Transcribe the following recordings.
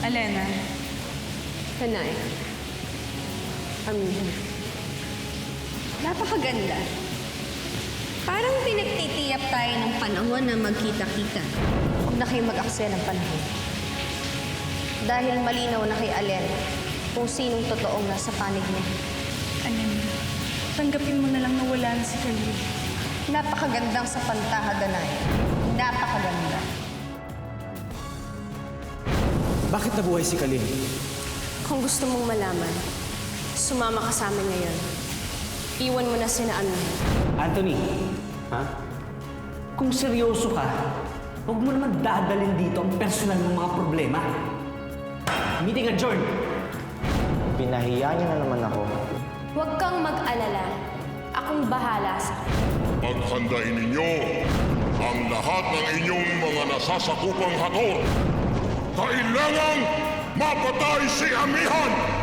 Alena. Kanay. Amihan. Napakaganda. Parang pinagtitiyap tayo ng panahon na magkita-kita. Huwag na kayo mag-aksaya ng panahon. Dahil malinaw na kay Alena kung sinong totoong nasa panig niya. Alena, tanggapin mo na lang na wala na si Khalil. Napakagandang sa pantaha, Danay. Napakaganda. Bakit nabuhay si Khalil? Kung gusto mong malaman, sumama ka sa amin ngayon. Iwan mo na sina Amihan. Anthony, ha? Kung seryoso ka, huwag mo naman dadalhin dito ang personal ng mga problema. Meeting adjourned. Pinahiya niya na naman ako. Huwag kang mag-alala. Akong bahala sa kanya. Paghandain ninyo ang lahat ng inyong mga nasasakupang hator. Kailangang mapatay si Amihan!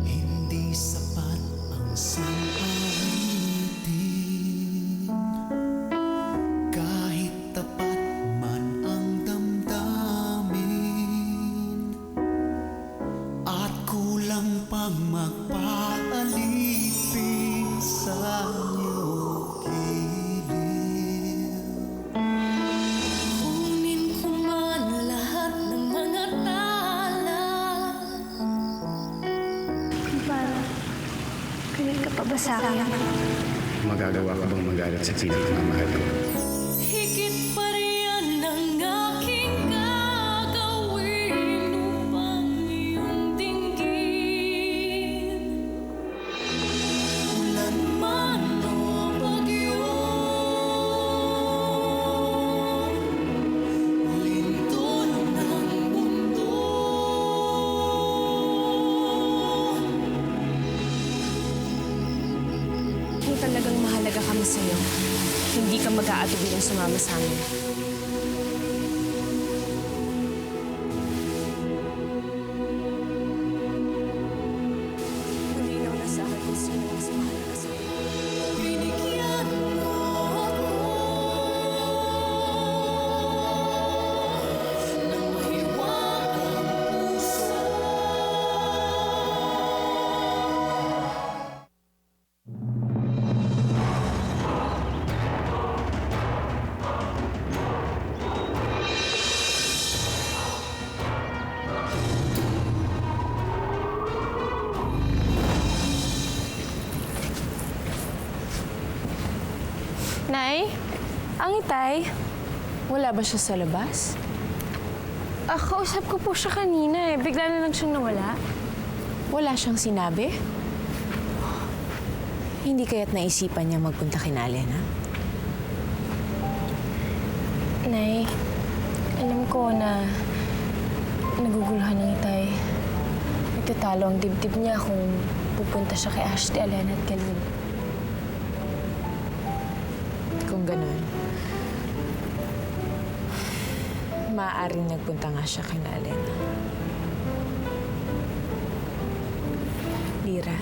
Hindi sapat ang sampawitin, kahit tapat man ang damdamin, at kulang pang magpaalipin sa iyong gilid. Kunin ko man lahat ng mga tala. Parang, ganun ka pa ba sa akin? Magagawa ka bang magalit sa pilit na mahal mo? Higit pa riyan ang aking gagawin upang iyong dinggin. Ulan man o bagyo, lindol ng mundo, Kung talagang mahalaga kami sa'yo, hindi ka mag-aatubilang sumama sa amin. Malinaw na sa akin kung sino mas mahalaga sa'yo. binigyan mo ako ng mahiwagang puso. Nay, ang itay, wala ba siya sa labas? Kausap ko po siya kanina eh. Bigla na lang siyang nawala. Wala siyang sinabi? Hindi kaya't naisipan niya magpunta kina Alena? Nay, alam ko na naguguluhan ng itay. Nagtatalo ang dibdib niya kung pupunta siya kay Ashley, Alena at Khalil. Kung ganun, maaaring nagpunta nga siya kay Alena. Lira,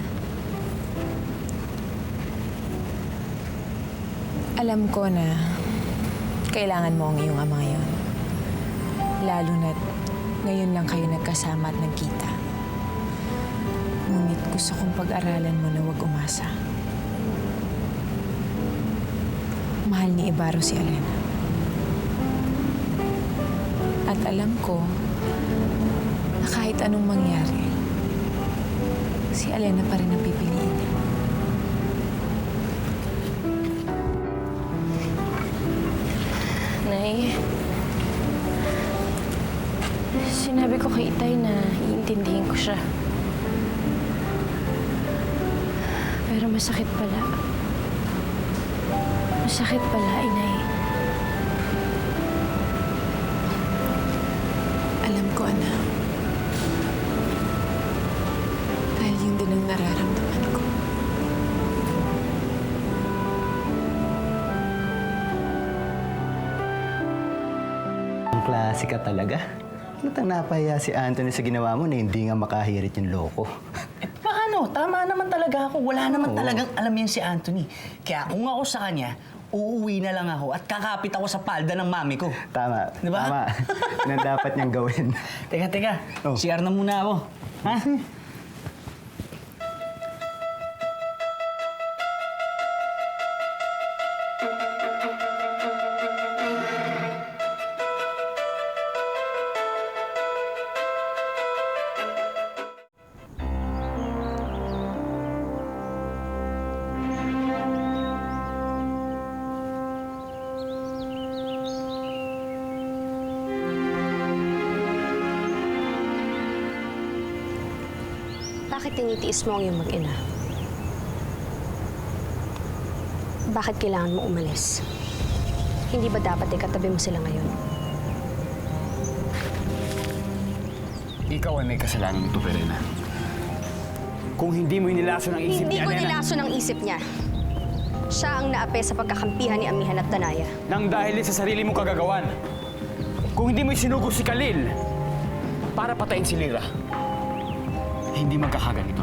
alam ko na kailangan mo ang iyong ama ngayon. Lalo na't ngayon lang kayo nagkasama at nagkita. Ngunit gusto kong pag-aralan mo na huwag umasa. Mahal ni Ibarro si Alena. At alam ko na kahit anong mangyari, si Alena pa rin ang pipiliin niya. Nay, sinabi ko kay Itay na iintindihin ko siya. Pero masakit pala. Masakit pala, Inay. Alam ko, anak. Dahil yun din ang nararamdaman ko. klase ka talaga. Matang napahiya si Anthony sa ginawa mo na hindi nga makahirit yung loko. Paano? Tama naman talaga ako. Wala naman talagang alam yan si Anthony. Kaya kung ako sa kanya, uuwi na lang ako at kakapit ako sa palda ng mami ko. Tama. Di ba? Tama. Yan ang dapat niyang gawin. Teka. Oh. CR na muna ako. Ha? Bakit tinitiis mo ang iyong mag-ina? Bakit kailangan mo umalis? Hindi ba dapat ikatabi mo sila ngayon? Ikaw ay may kasalanan nito, Verena. Kung hindi mo inilaso ng isip Hindi niya, ko Elena. nilaso ng isip niya. Siya ang naapi sa pagkakampihan ni Amihan at Danaya. Nang dahil sa sarili mong kagagawan. Kung hindi mo isinugo si Khalil para patayin si Lyra, hindi magkakaganito.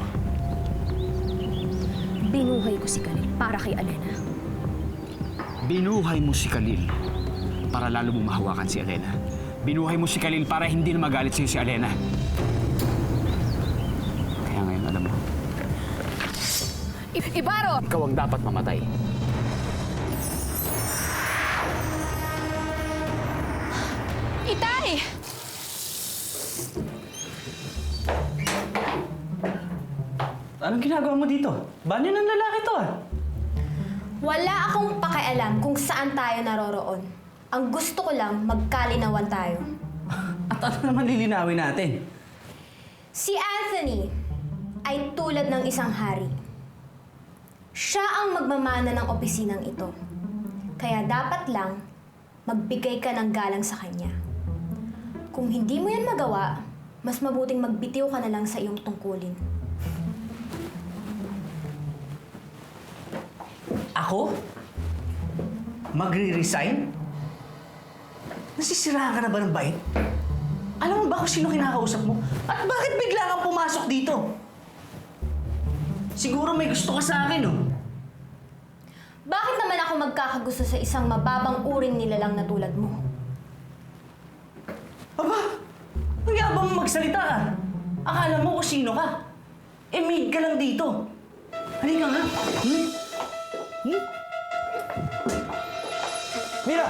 Binuhay ko si Khalil para kay Alena. Binuhay mo si Khalil para lalo mong mahawakan si Elena. Binuhay mo si Khalil para hindi na magalit sa'yo si Elena. Kaya ngayon, alam mo, Ibaro! ikaw ang dapat mamatay. Itay! Anong ginagawa mo dito? Banyo ng lalaki to ah. Wala akong pakialam kung saan tayo naroroon. Ang gusto ko lang, magkalinawan tayo. At ano naman lilinawin natin? Si Anthony ay tulad ng isang hari. Siya ang magmamana ng opisinang ito. Kaya dapat lang magbigay ka ng galang sa kanya. Kung hindi mo yan magawa, mas mabuting magbitiw ka na lang sa iyong tungkulin. Ako? Magre-resign? Nasisiraan ka na ba ng bait? Alam mo ba kung sino kinakausap mo? At bakit bigla kang pumasok dito? Siguro may gusto ka sa akin, oh. Bakit naman ako magkakagusto sa isang mababang uring nilalang na tulad mo? Aba, ang yabang mo magsalita ah. Akala mo kung sino ka. Eh, maid ka lang dito. Halika nga. Mira!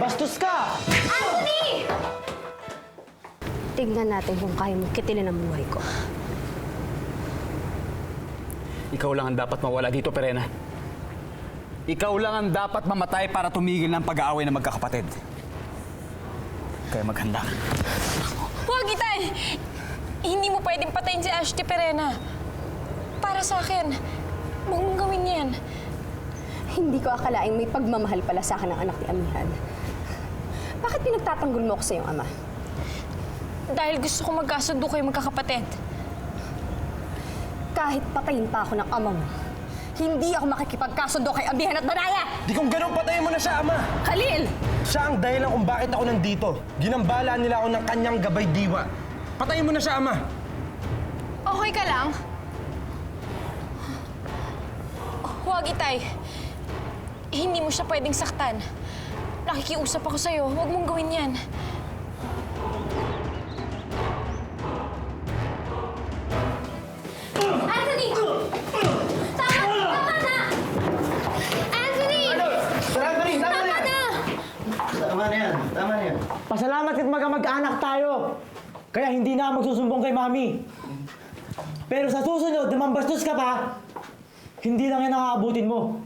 Bastos ka! Anthony! Tignan natin kung kaya mo kitilin ang buhay ko. Ikaw lang ang dapat mawala dito, Verena. Ikaw lang ang dapat mamatay para tumigil ng pag-aaway ng magkakapatid. Kaya maghanda ka. Huwag, Itay! Hindi mo pwedeng patayin si Ashley Perena. Para sa akin, huwag mong gawin yan. Hindi ko akalaing may pagmamahal pala sa akin ng anak ni Amihan. Bakit pinagtatanggol mo ako sa iyong ama? Dahil gusto ko magkasundo kayo magkakapatid. Kahit patayin pa ako ng ama mo, hindi ako makikipagkasundo kay Amihan at Danaya! Di kung ganun patayin mo na siya, Ama! Khalil! Siya ang dahilan kung bakit ako nandito. Ginambala nila ako ng kanyang gabay diwa. Patayin mo na siya, Ama! Okay ka lang? Huwag, Itay. Hindi mo siya pwedeng saktan. Nakikiusap ako sa'yo. Huwag mong gawin yan. Anthony! Tama na! Anthony! Tama na! Tama na yan. Tama na yan. Pasalamat at mag-anak tayo. Kaya hindi na ako magsusumbong kay Mami. Pero sa susunod, na mambastos ka pa, hindi lang yan ang aabutin mo.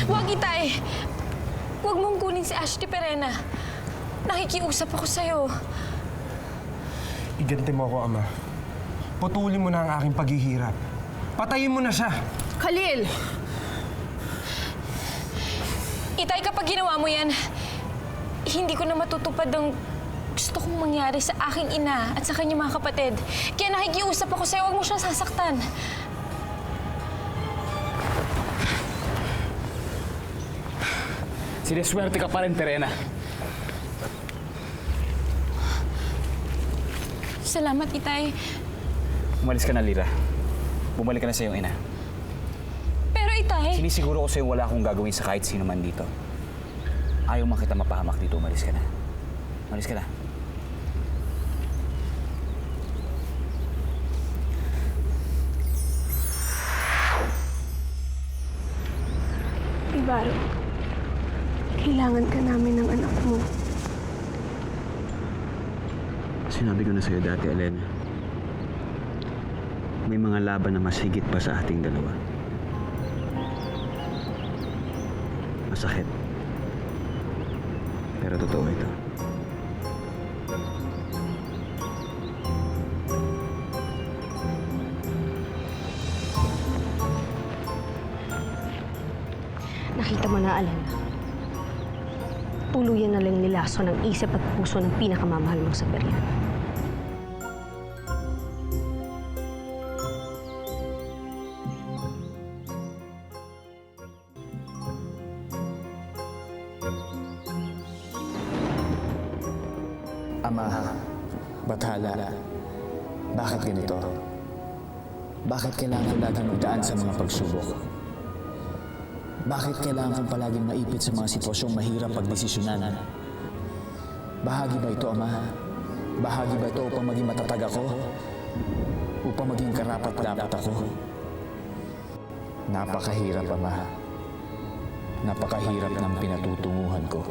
Huwag, Itay. Huwag mong kunin si Ashley Perena. Nakikiusap ako sa'yo. Iganti mo ako, Ama. Putulin mo na ang aking paghihirap. Patayin mo na siya. Khalil! Itay, kapag ginawa mo yan, hindi ko na matutupad ang gusto kong mangyari sa aking ina at sa kanyang mga kapatid. Kaya nakikiusap ako sa'yo, huwag mo siyang sasaktan. Siniswerte ka pa rin, Perena. Salamat, Itay. Umalis ka na, Lira. Bumalik ka na sa iyong ina. Pero, Itay... Sinisiguro ko sa'yo wala akong gagawin sa kahit sino man dito. Ayaw man kita mapahamak dito, umalis ka na. Umalis ka na. Ibaro, kailangan ka namin ng anak mo. Sinabi ko na sa'yo dati, Elena. May mga laban na mas higit pa sa ating dalawa. Masakit. Pero totoo ito. Nakita mo na, Alena. Tuluyan na lang nilaso ng isip at puso ng pinakamamahal mo sa Periana. Ama, Bathala, bakit ganito? Bakit kailangan laging magdaan sa mga pagsubok? Bakit kailangan kong palaging maipit sa mga sitwasyong mahirap pagdesisyonan? Bahagi ba ito, Ama? Bahagi ba ito upang maging matatag ako? Upang maging karapat-dapat ako? Napakahirap, Ama. Napakahirap ng pinatutunguhan ko.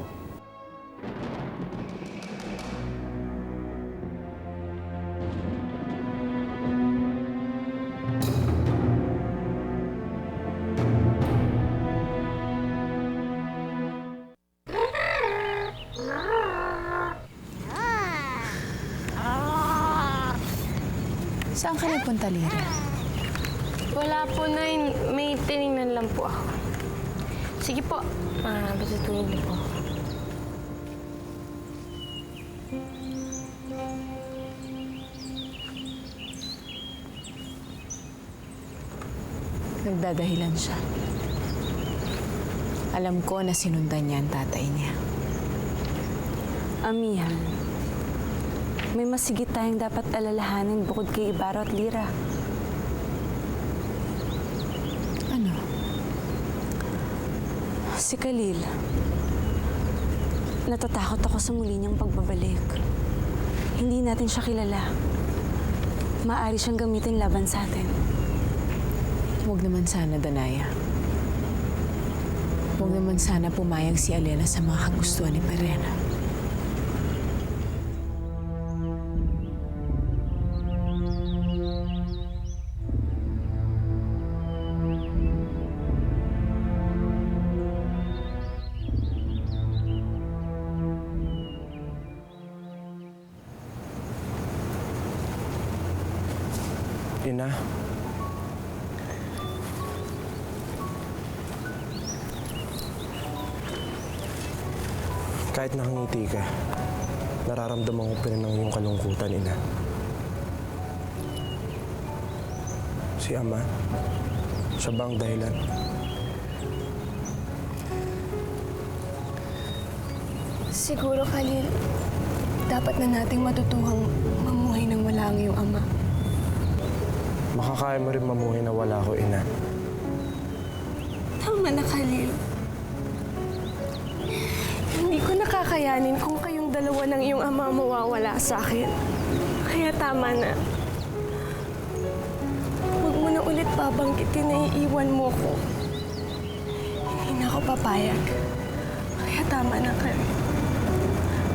Saan ka nagpunta, Lira? Wala po, Nay. May tinignan lang po ako. Sige po. Basta tulog na po. Nagdadahilan siya. Alam ko na sinundan niya ang tatay niya. Amihan, may masigit tayong dapat alalahanin bukod kay Ibaro at Lira. Ano? Si Khalil. Natatakot ako sa muli niyang pagbabalik. Hindi natin siya kilala. Maaari siyang gamitin laban sa atin. Huwag naman sana, Danaya. Huwag naman sana pumayag si Elena sa mga kagustuhan ni Perena. Ina. Kahit nakangiti ka, nararamdaman ko pa rin ang iyong kalungkutan, Ina. Si Ama, siya ba ang dahilan? Siguro, Khalil, dapat na nating matutuhang mamuhay nang wala ang iyong ama. Makakaya mo rin mamuhay na wala ko, Ina. Tama na, Khalil. Hindi ko nakakayanin kung kayong dalawa ng iyong ama mawawala sa akin. Kaya tama na. Huwag mo na ulit babanggitin na iiwan mo ko. Hindi na ako papayag. Kaya tama na, Khalil.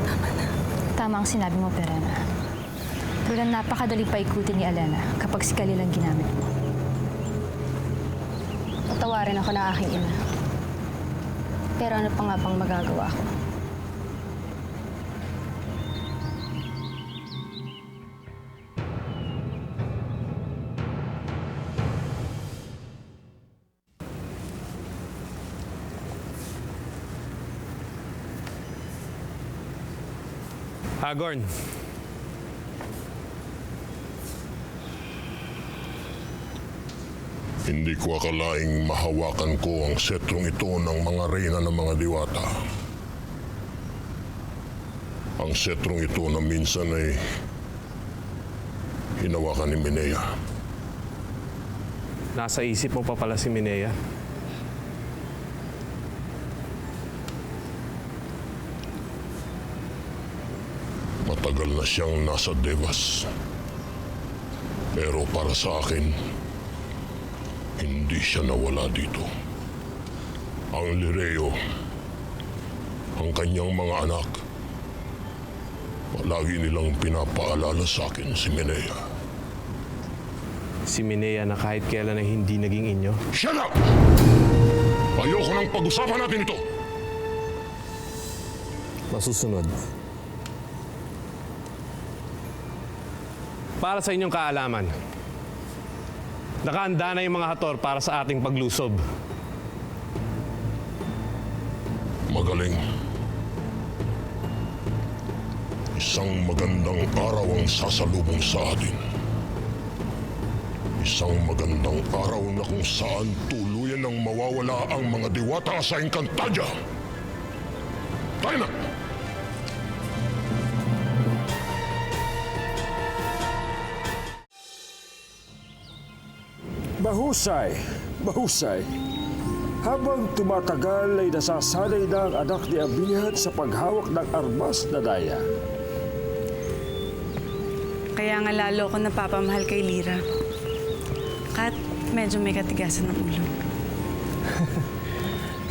Tama na. Tama ang sinabi mo, Perena. Pero napakadali paikutin ni Elena kapag si Khalil ang ginamit mo. Patawarin ako ng aking ina. Pero ano pa nga bang magagawa ko? Agorn. Hindi ko akalaing mahawakan ko ang setrong ito ng mga reyna ng mga diwata. Ang setrong ito na minsan ay hinawakan ni Minea. Nasa isip mo pa pala si Minea. Matagal na siyang nasa Devas. Pero para sa akin, hindi siya nawala dito. Ang Lireo, ang kanyang mga anak, palagi nilang pinapaalala sa akin si Minea. Si Minea na kahit kailan ay hindi naging inyo? Shut up! Ayoko nang pag-usapan natin ito! Masusunod. Para sa inyong kaalaman, nakahanda na yung mga hator para sa ating paglusob. Magaling. Isang magandang araw ang sasalubong sa atin. Isang magandang araw na kung saan tuluyan ng mawawala ang mga diwata sa Encantadia. Tayo na! Mahusay, mahusay. Habang tumatagal ay nasasanay na ang anak ni Amihan sa paghawak ng armas na daya. Kaya nga lalo ako napapamahal kay Lira. Kat medyo may katigasan ng ulo.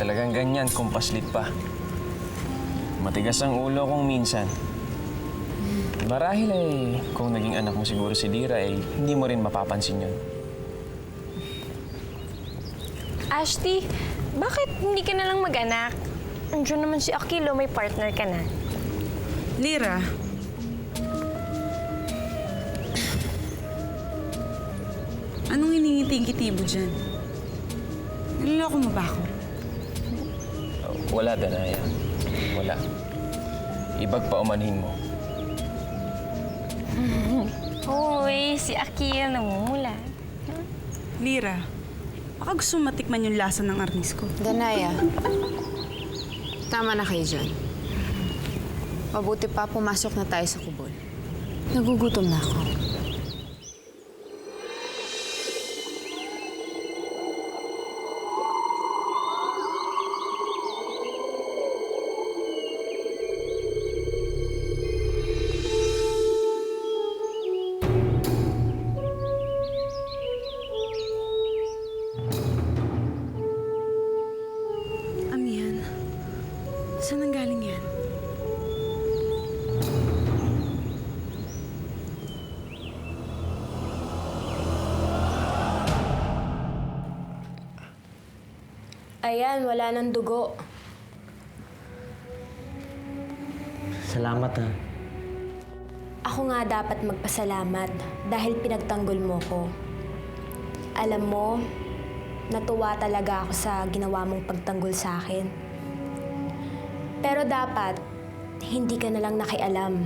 Talagang ganyan kung paslit pa. Matigas ang ulo kung minsan. Marahil ay kung naging anak mo siguro si Lira ay hindi mo rin mapapansin yun. Ashti, bakit hindi ka na lang mag-anak? Andiyan naman si Akilo, may partner ka na. Lira. Anong iningiti-ngiti mo dyan? Niloloko mo ba ako? Wala, Danaya. Wala. Ibag pa umanhin mo. Uy, si Akil namumula. Lira, baka gusto mo matikman yung lasa ng arnis ko. Danaya, tama na kayo dyan. Mabuti pa pumasok na tayo sa kubol. Nagugutom na ako. Saan ang galing yan? Ayan, wala nang dugo. Salamat ha. Ako nga dapat magpasalamat dahil pinagtanggol mo ko. Alam mo, natuwa talaga ako sa ginawa mong pagtanggol sa akin. Pero dapat, hindi ka na lang nakialam.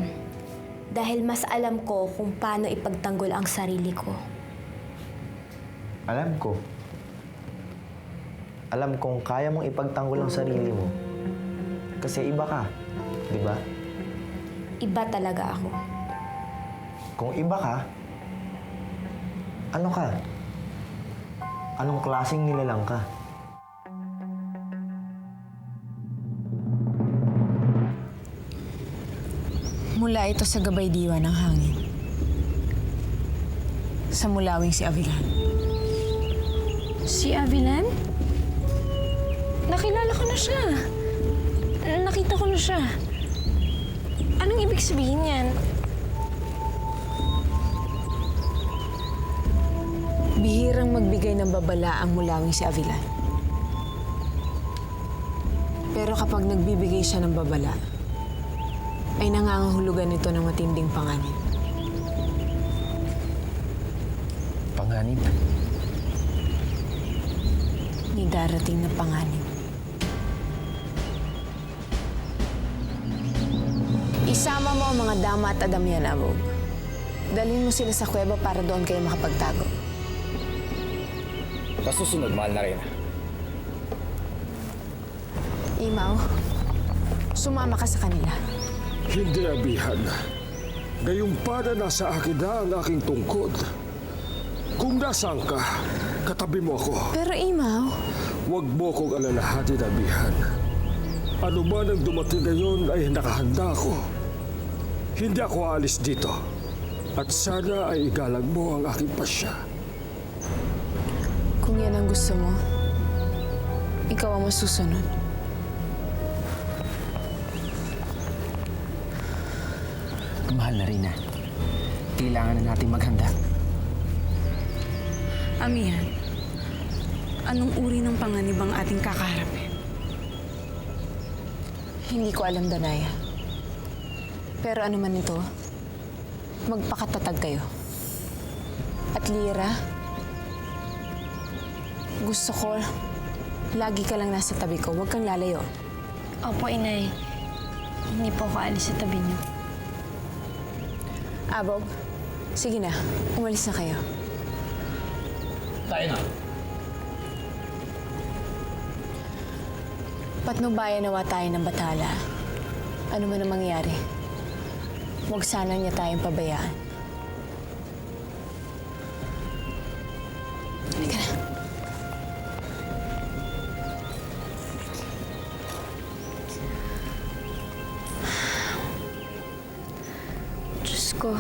Dahil mas alam ko kung paano ipagtanggol ang sarili ko. Alam ko. Alam kong kaya mong ipagtanggol ang sarili mo. Kasi iba ka, di ba? Iba talaga ako. Kung iba ka, ano ka? Anong klaseng nilalang ka? Mula ito sa gabay diwa ng hangin. Sa mulawing si Avilan. Si Avilan? Nakilala ko na siya. Nakita ko na siya. Anong ibig sabihin yan? Bihirang magbigay ng babala ang mulawing si Avilan. Pero kapag nagbibigay siya ng babala, ay nangangahulugan nito ng matinding panganib. Panganib? May darating na panganib. Isama mo ang mga dama at adamyan, Abog. Dalhin mo sila sa kuweba para doon kayo makapagtago. Sa susunod, mahal na rin. Imaw, sumama ka sa kanila. Hindi, Abihan. Gayunpada nasa akin na ang aking tungkod. Kung nasaan ka, katabi mo ako. Pero Imaw... Huwag mo kong alalahanin, Abihan. Ano man ang dumating ngayon ay nakahanda ako. Hindi ako aalis dito. At sana ay igalang mo ang aking pasya. Kung yan ang gusto mo, ikaw ang masusunod. Mahal na rin, kailangan na natin maghanda. Amihan, anong uri ng panganib ang ating kakaharapin? Hindi ko alam, Danaya. Pero ano man ito, magpakatatag kayo. At Lyra, gusto ko lagi ka lang nasa tabi ko. Huwag kang lalayo. Opo, Inay. Hindi po ako alis sa tabi niyo. Abog, sige na. Umalis na kayo. Tayo na. Patnubayan nawa tayo ng batala. Ano man ang mangyari, huwag sana niya tayong pabayaan. Halika na. Diyos ko,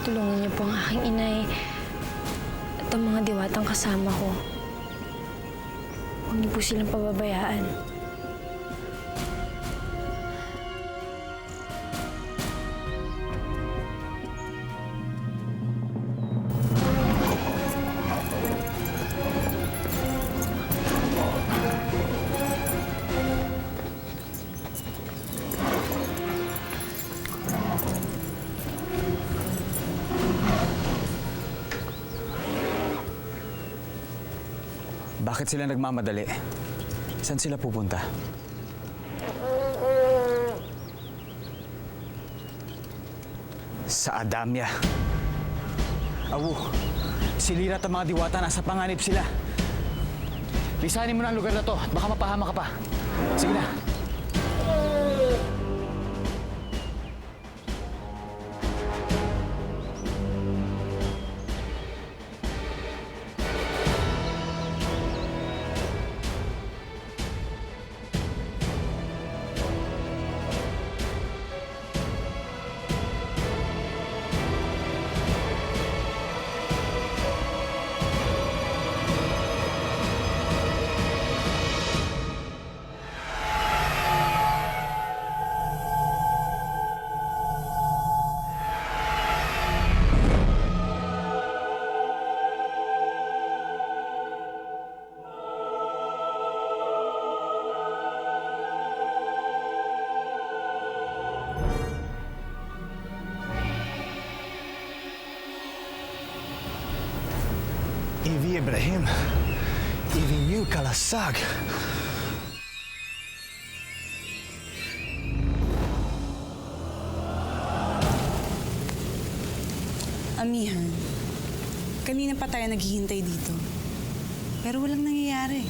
tulungan niyo po ang aking inay at ang mga diwatang kasama ko. Huwag niyo po silang pababayaan. Bakit sila nagmamadali? Saan sila pupunta? Sa Adamya. Awu, si Lyra at ang mga diwata nasa panganib sila. Lisanin mo na ang lugar na to at baka mapahama ka pa. Sige na. Ivi Ibrahim, Ivi New Kalasag. Amihan, kanina pa tayo naghihintay dito. Pero walang nangyayari.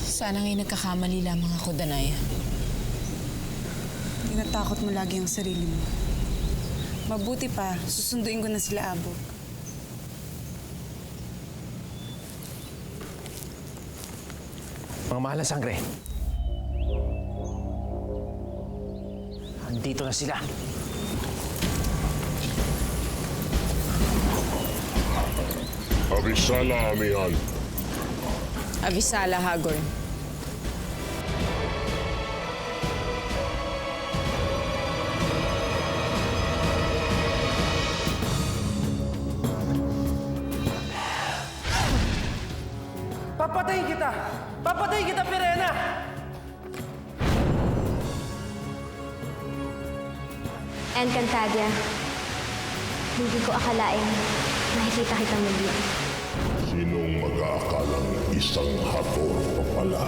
Sana ngayon nagkakamali lamang ako, Danaya. Tinatakot mo lagi ang sarili mo. Mabuti pa, susunduin ko na sila, Abog. Mga mahal na sangre. Andito na sila. Avisala, Amihan. Avisala, Hagor. Papatayin kita! Papatayin kita, Pirena! Encantadia, hindi ko akalain nakikita kita muli. Sinong mag-aakalang isang hator pa pala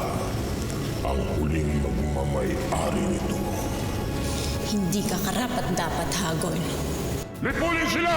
ang huling magmamay-ari nito? Hindi ka karapat-dapat, Hagor. Lipulin sila!